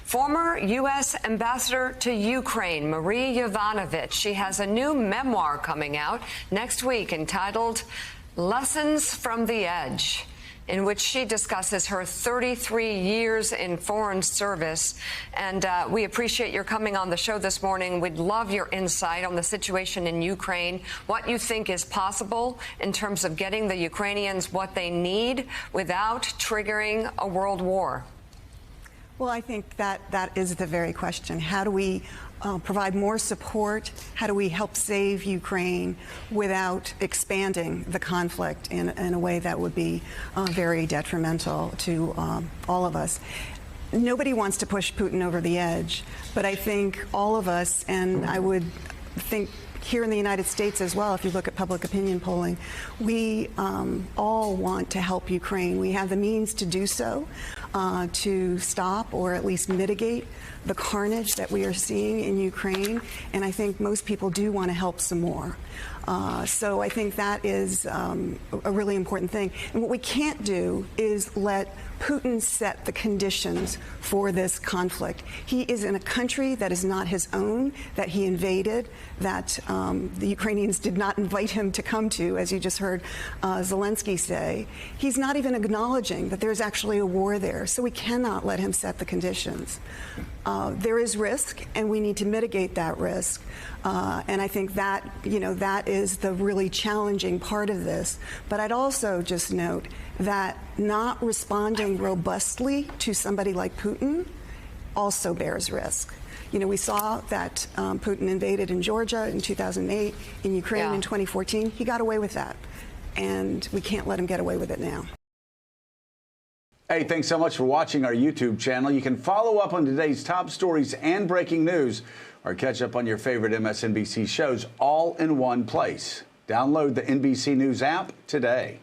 Former U.S. Ambassador to Ukraine, Marie Yovanovitch. She has a new memoir coming out next week entitled Lessons from the Edge, in which she discusses her 33 years in foreign service. And we appreciate your coming on the show this morning. We'd love your insight on the situation in Ukraine, what you think is possible in terms of getting the Ukrainians what they need without triggering a world war. Well, I think that is the very question. How do we provide more support? How do we help save Ukraine without expanding the conflict in a way that would be very detrimental to all of us? Nobody wants to push Putin over the edge, but I think all of us, and I would think here in the United States as well, if you look at public opinion polling, we all want to help Ukraine. We have the means to do so, to stop or at least mitigate the carnage that we are seeing in Ukraine. And I think most people do want to help some more. So I think that is a really important thing. And what we can't do is let Putin set the conditions for this conflict. He is in a country that is not his own, that he invaded, that the Ukrainians did not invite him to come to, as you just heard Zelensky say. He's not even acknowledging that there's actually a war there, so we cannot let him set the conditions. There is risk, and we need to mitigate that risk. And I think that, that is the really challenging part of this. But I'd also just note that not responding robustly to somebody like Putin also bears risk. We saw that Putin invaded in Georgia in 2008, in Ukraine in 2014. He got away with that, and we can't let him get away with it now. Hey, thanks so much for watching our YouTube channel. You can follow up on today's top stories and breaking news, or catch up on your favorite MSNBC shows all in one place. Download the NBC News app today.